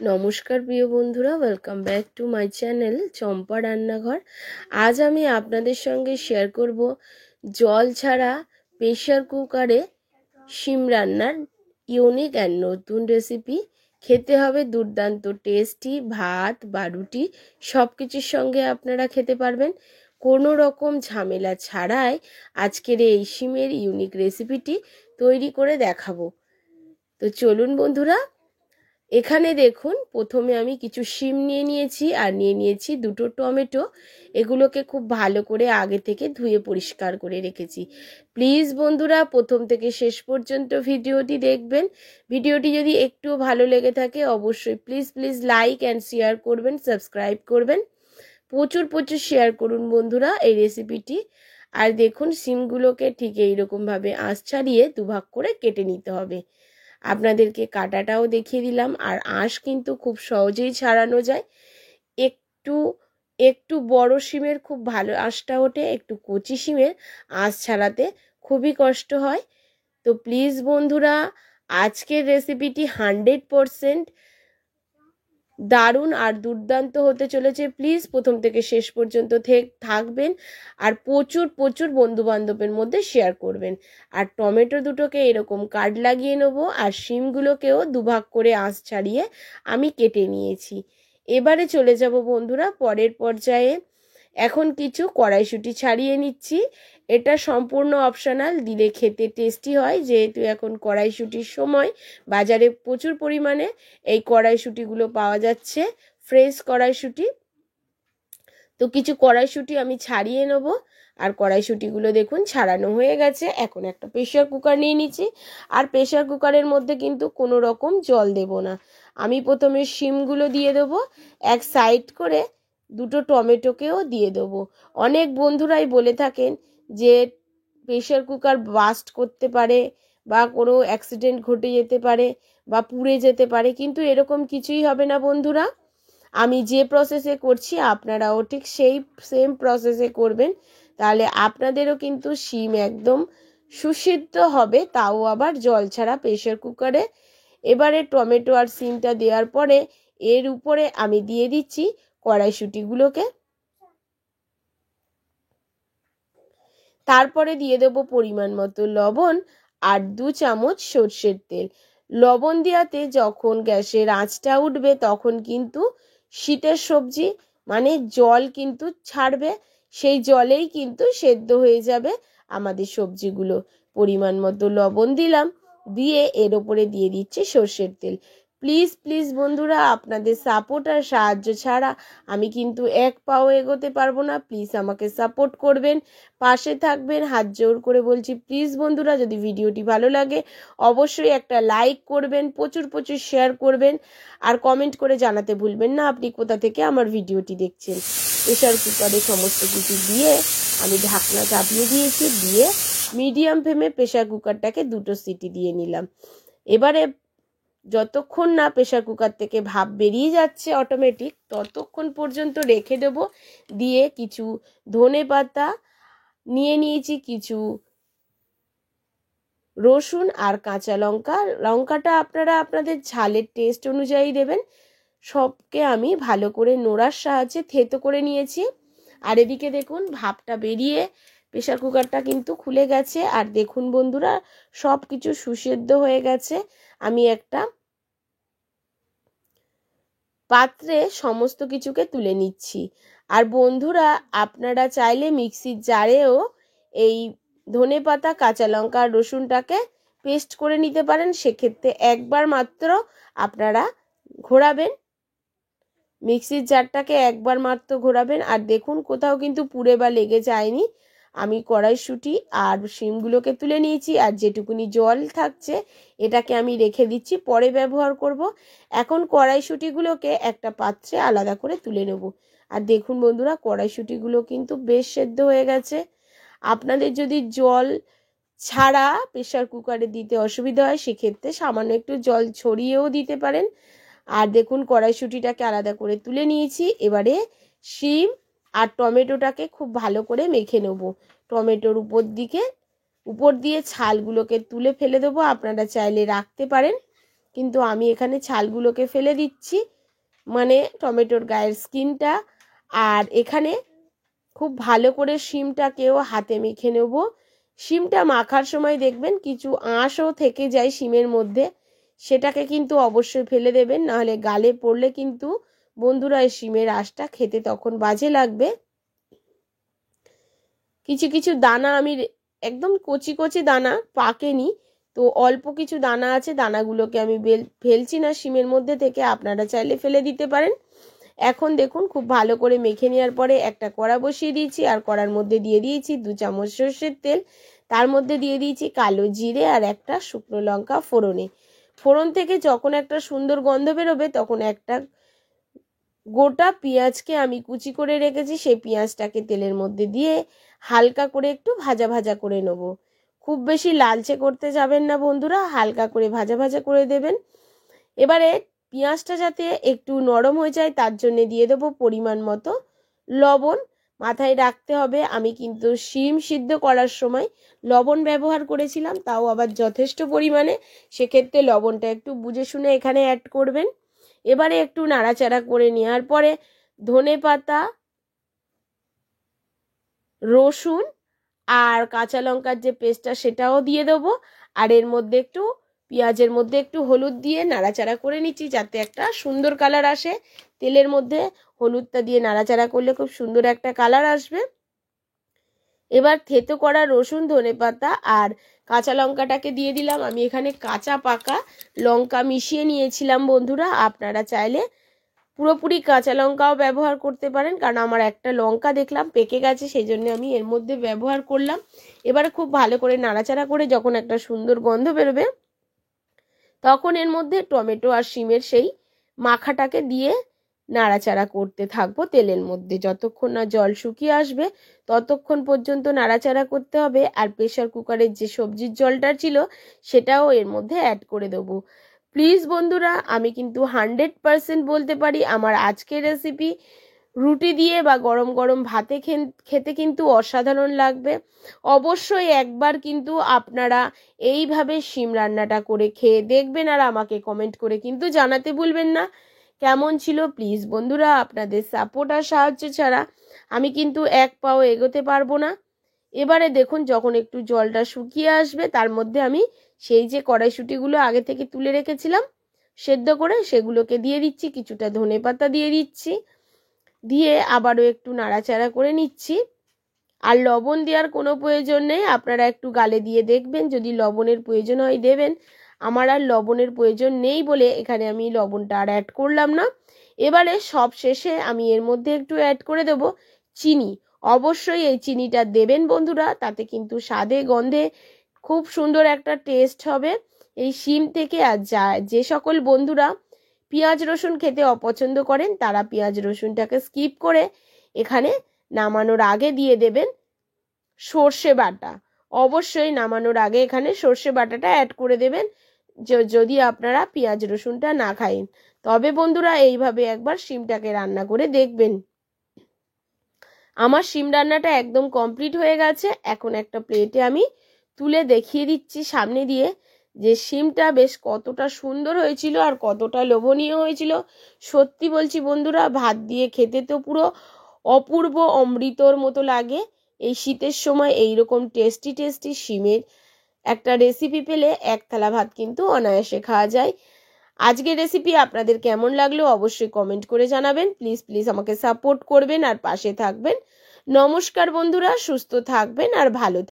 নমস্কার প্রিয় বন্ধুরা, welcome back to my channel Champa রান্নাঘর। আজ আমি আপনাদের সঙ্গে শেয়ার করব জল ছাড়া প্রেশার কুকারে শিম রান্নার ইউনিক অ্যান্ড নতুন রেসিপি। খেতে হবে দুর্দান্ত টেস্টি, ভাত বা রুটি সব কিছুর সঙ্গে আপনারা খেতে পারবেন। কোনো রকম ঝামেলা ছাড়াই আজকের এই শিমের ইউনিক রেসিপিটি তৈরি করে দেখাবো। তো চলুন বন্ধুরা, এখানে দেখুন প্রথমে আমি কিছু শিম নিয়ে নিয়েছি আর নিয়ে নিয়েছি দুটো টমেটো। এগুলোকে খুব ভালো করে আগে থেকে ধুয়ে পরিষ্কার করে রেখেছি। প্লিজ বন্ধুরা প্রথম থেকে শেষ পর্যন্ত ভিডিওটি দেখবেন। ভিডিওটি যদি একটু ভালো লেগে থাকে অবশ্যই প্লিজ লাইক অ্যান্ড শেয়ার করবেন, সাবস্ক্রাইব করবেন, প্রচুর শেয়ার করুন বন্ধুরা এই রেসিপিটি। আর দেখুন শিমগুলোকে ঠিক এইরকমভাবে আঁশ ছাড়িয়ে দুভাগ করে কেটে নিতে হবে। আপনাদেরকে কাটাটাও দেখিয়ে দিলাম। আর আঁশ কিন্তু খুব সহজেই ছাড়ানো যায়। একটু একটু বড় শিমের খুব ভালো আঁশটা ওঠে, একটু কচি শিমের আঁশ ছাড়াতে খুবই কষ্ট হয়। তো প্লিজ বন্ধুরা, আজকের রেসিপিটি 100% দারুণ আর দুর্দান্ত হতে চলেছে। প্লিজ প্রথম থেকে শেষ পর্যন্ত থাকবেন আর প্রচুর বন্ধু বান্ধবের মধ্যে শেয়ার করবেন। আর টমেটো দুটোকে এরকম কাট লাগিয়ে নেব আর শিমগুলোকেও দুভাগ করে আঁশ ছাড়িয়ে আমি কেটে নিয়েছি। এবারে চলে যাব বন্ধুরা পরের পর্যায়ে। এখন কিছু কড়াইশুঁটি ছাড়িয়ে নিচ্ছি। এটা সম্পূর্ণ অপশনাল, দিলে খেতে টেস্টি হয়। যেহেতু এখন কড়াইশুঁটির সময়, বাজারে প্রচুর পরিমাণে এই কড়াইশুঁটিগুলো পাওয়া যাচ্ছে, ফ্রেশ কড়াইশুঁটি। তো কিছু কড়াইশুঁটি আমি ছাড়িয়ে নেব। আর কড়াইশুঁটিগুলো দেখুন ছাড়ানো হয়ে গেছে। এখন একটা প্রেশার কুকার নিয়ে নিচ্ছি। আর প্রেশার কুকারের মধ্যে কিন্তু কোনো রকম জল দেব না। আমি প্রথমে শিমগুলো দিয়ে দেবো, এক সাইড করে দুটো টমেটোকেও দিয়ে দেবো। অনেক বন্ধুরাই বলে থাকেন যে প্রেশার কুকার বাস্ট করতে পারে বা কোনো অ্যাক্সিডেন্ট ঘটে যেতে পারে বা পুড়ে যেতে পারে, কিন্তু এরকম কিছুই হবে না বন্ধুরা। আমি যে প্রসেসে করছি আপনারাও ঠিক সেই সেম প্রসেসে করবেন, তাহলে আপনাদেরও কিন্তু শিম একদম সুসিদ্ধ হবে, তাও আবার জল ছাড়া প্রেশার কুকারে। এবারে টমেটো আর শিমটা দেওয়ার পরে এর উপরে আমি দিয়ে দিচ্ছি কড়াইশুঁটিগুলোকে। তারপরে দিয়ে দেবো পরিমাণ মতো লবণ আর 2 চামচ সর্ষের তেল। লবণ দেওয়াতে যখন গ্যাসের আঁচটা উঠবে তখন কিন্তু শীতের সবজি মানে জল কিন্তু ছাড়বে, সেই জলেই কিন্তু সেদ্ধ হয়ে যাবে আমাদের সবজিগুলো। পরিমাণ মতো লবণ দিলাম, দিয়ে এর ওপরে দিয়ে দিচ্ছি সর্ষের তেল। প্লিজ বন্ধুরা, আপনাদের সাপোর্ট আর সাহায্য ছাড়া আমি কিন্তু এক পাও এগোতে পারবো না। প্লিজ আমাকে সাপোর্ট করবেন, পাশে থাকবেন, হাত জোর করে বলছি। প্লিজ বন্ধুরা, যদি ভিডিওটি ভালো লাগে অবশ্যই একটা লাইক করবেন, প্রচুর শেয়ার করবেন আর কমেন্ট করে জানাতে ভুলবেন না আপনি কোথা থেকে আমার ভিডিওটি দেখছেন। প্রেশার কুকারে সমস্ত কিছু দিয়ে আমি ঢাকনা চাপিয়ে দিয়েছি, দিয়ে মিডিয়াম ফ্লেমে প্রেশার কুকারটাকে 2টো সিটি দিয়ে নিলাম। এবারে যতক্ষণ না প্রেশার কুকার থেকে ভাপ বেরিয়ে যাচ্ছে অটোমেটিক, ততক্ষণ পর্যন্ত রেখে দেব। দিয়ে কিছু ধনেপাতা নিয়ে নিয়েছি, কিছু রসুন আর কাঁচা লঙ্কা। লঙ্কাটা আপনারা আপনাদের ঝালের টেস্ট অনুযায়ী দেবেন। সবকে আমি ভালো করে নোড়ার সাহায্যে থেতো করে নিয়েছি। আর এদিকে দেখুন ভাপটা বেরিয়ে প্রেশার কুকারটা কিন্তু খুলে গেছে। আর দেখুন বন্ধুরা, সব কিছু সুসেদ্ধ হয়ে গেছে। আমি একটা পাত্রে সমস্ত কিছুকে তুলে নিচ্ছি। আর বন্ধুরা, আপনারা চাইলে মিক্সির জারেও এই ধনেপাতা, কাঁচা লঙ্কা আর রসুনটাকে পেস্ট করে নিতে পারেন। সেক্ষেত্রে একবার মাত্র আপনারা ঘোরাবেন, মিক্সির জারটাকে একবার মাত্র ঘোরাবেন। আর দেখুন কোথাও কিন্তু পুড়ে বা লেগে যায়নি। আমি কড়াইশুঁটি আর শিমগুলোকে তুলে নিয়েছি, আর যেটুকুনি জল থাকছে এটাকে আমি রেখে দিচ্ছি, পরে ব্যবহার করব। এখন কড়াইশুঁটিগুলোকে একটা পাত্রে আলাদা করে তুলে নেব। আর দেখুন বন্ধুরা, কড়াইশুঁটিগুলো কিন্তু বেশ সেদ্ধ হয়ে গেছে। আপনাদের যদি জল ছাড়া প্রেশার কুকারে দিতে অসুবিধা হয় সেক্ষেত্রে সামান্য একটু জল ছড়িয়েও দিতে পারেন। আর দেখুন কড়াইশুঁটিটাকে আলাদা করে তুলে নিয়েছি। এবারে শিম আর টমেটোটাকে খুব ভালো করে মেখে নেব। টমেটোর উপর দিয়ে ছালগুলোকে তুলে ফেলে দেবো, আপনারা চাইলে রাখতে পারেন। কিন্তু আমি এখানে ছালগুলোকে ফেলে দিচ্ছি, মানে টমেটোর গায়ের স্কিনটা। আর এখানে খুব ভালো করে শিমটাকেও হাতে মেখে নেব। শিমটা মাখার সময় দেখবেন কিছু আঁশও থেকে যায় শিমের মধ্যে, সেটাকে কিন্তু অবশ্যই ফেলে দেবেন, নাহলে গালে পড়লে কিন্তু বন্ধুরা এই শিমের আঁশটা খেতে তখন বাজে লাগবে। কিছু কিছু দানা আমি একদম কচি কচি দানা, পাকেনি, তো অল্প কিছু দানা আছে, দানাগুলোকে আমি ফেলছি না শিমের মধ্যে থেকে, আপনারা চাইলে ফেলে দিতে পারেন। এখন দেখুন খুব ভালো করে মেখে নেওয়ার পরে একটা কড়া বসিয়ে দিয়েছি, আর কড়ার মধ্যে দিয়ে দিয়েছি 2 চামচ সর্ষের তেল, তার মধ্যে দিয়ে দিয়েছি কালো জিরে আর একটা শুকনো লঙ্কা ফোড়নে। ফোড়ন থেকে যখন একটা সুন্দর গন্ধ বেরোবে তখন একটা গোটা পেঁয়াজকে আমি কুচি করে রেখেছি সেই পেঁয়াজটাকে তেলের মধ্যে দিয়ে হালকা করে একটু ভাজা ভাজা করে নেব। খুব বেশি লালচে করতে যাবেন না বন্ধুরা, হালকা করে ভাজা ভাজা করে দেবেন। এবারে পেঁয়াজটা যাতে একটু নরম হয়ে যায় তার জন্য দিয়ে দেবো পরিমাণ মতো লবণ। মাথায় রাখতে হবে আমি কিন্তু শিম সিদ্ধ করার সময় লবণ ব্যবহার করেছিলাম, তাও আবার যথেষ্ট পরিমাণে, সেক্ষেত্রে লবণটা একটু বুঝে শুনে এখানে অ্যাড করবেন। এবারে একটু নাড়াচাড়া করে নেওয়ার পরে ধনেপাতা, রসুন আর কাঁচা লঙ্কার যে পেস্টটা সেটাও দিয়ে দেবো। আর এর মধ্যে একটু পেঁয়াজের মধ্যে একটু হলুদ দিয়ে নাড়াচাড়া করে নিচ্ছি যাতে একটা সুন্দর কালার আসে। তেলের মধ্যে হলুদটা দিয়ে নাড়াচাড়া করলে খুব সুন্দর একটা কালার আসবে। এবার থেতো করা রসুন, ধনেপাতা আর কাঁচা লঙ্কাটাকে দিয়ে দিলাম। আমি এখানে কাঁচা পাকা লঙ্কা মিশিয়ে নিয়েছিলাম বন্ধুরা, আপনারা চাইলে পুরোপুরি কাঁচা লঙ্কাও ব্যবহার করতে পারেন, কারণ আমার একটা লঙ্কা দেখলাম পেকে গেছে, সেই জন্য আমি এর মধ্যে ব্যবহার করলাম। এবারে খুব ভালো করে নাড়াচাড়া করে যখন একটা সুন্দর গন্ধ বেরোবে তখন এর মধ্যে টমেটো আর শিমের সেই মাখাটাকে দিয়ে নাড়াচাড়া করতে থাকবো তেলের মধ্যে, যতক্ষণ না জল শুকিয়ে আসবে ততক্ষণ পর্যন্ত নাড়াচাড়া করতে হবে। আর প্রেসার কুকারের যে সবজির জলটা ছিল সেটাও এর মধ্যে অ্যাড করে দেবো। প্লিজ বন্ধুরা, আমি কিন্তু 100% বলতে পারি আমার আজকের রেসিপি রুটি দিয়ে বা গরম গরম ভাতে খেতে কিন্তু অসাধারণ লাগবে। অবশ্যই একবার কিন্তু আপনারা এইভাবে শিম রান্নাটা করে খেয়ে দেখবেন, আর আমাকে কমেন্ট করে কিন্তু জানাতে ভুলবেন না কেমন ছিল। প্লিজ বন্ধুরা, আপনাদের সাপোর্ট আর সাহায্য ছাড়া আমি কিন্তু এক পাও এগোতে পারবো না। এবারে দেখুন যখন একটু জলটা শুকিয়ে আসবে তার মধ্যে আমি সেই যে কড়াইশুঁটিগুলো আগে থেকে তুলে রেখেছিলাম সেদ্ধ করে সেগুলোকে দিয়ে দিচ্ছি, কিছুটা ধনেপাতা দিয়ে দিচ্ছি, দিয়ে আবারও একটু নাড়াচাড়া করে নিচ্ছি। আর লবণ দেওয়ার কোনো প্রয়োজন নেই, আপনারা একটু গালে দিয়ে দেখবেন, যদি লবণের প্রয়োজন হয় দেবেন। আমার আর লবণের প্রয়োজন নেই বলে এখানে আমি লবণটা আর অ্যাড করলাম না। এবারে সব শেষে আমি এর মধ্যে একটু অ্যাড করে দেব চিনি। অবশ্যই এই চিনিটা দেবেন বন্ধুরা, তাতে কিন্তু স্বাদে গন্ধে খুব সুন্দর একটা টেস্ট হবে এই শিম থেকে। আর যে সকল বন্ধুরা পেঁয়াজ রসুন খেতে অপছন্দ করেন তারা পেঁয়াজ রসুনটাকে স্কিপ করে এখানে নামানোর আগে দিয়ে দেবেন সর্ষে বাটা। অবশ্যই নামানোর আগে এখানে সর্ষে বাটাটা অ্যাড করে দেবেন যদি আপনারা পেঁয়াজ রসুনটা না খান। তবে বন্ধুরা এইভাবে একবার শিমটাকে রান্না করে দেখবেন। আমার শিম রান্নাটা একদম কমপ্লিট হয়ে গেছে। এখন একটা প্লেটে আমি তুলে দেখিয়ে দিচ্ছি সামনে দিয়ে যে শিমটা বেশ কতটা সুন্দর হয়েছিল আর কতটা লোভনীয় হয়েছিল। সত্যি বলছি বন্ধুরা, ভাত দিয়ে খেতে তো পুরো অপূর্ব অমৃতর মতো লাগে। এই শীতের সময় এইরকম টেস্টি টেস্টি শিমের একটা রেসিপি পেলে এক থালা ভাত কিন্তু অনায়াসে খাওয়া যায়। আজকের রেসিপি আপনাদের কেমন লাগলো অবশ্যই কমেন্ট করে জানাবেন। প্লিজ প্লিজ আমাকে সাপোর্ট করবেন আর পাশে থাকবেন। নমস্কার বন্ধুরা, সুস্থ থাকবেন আর ভালো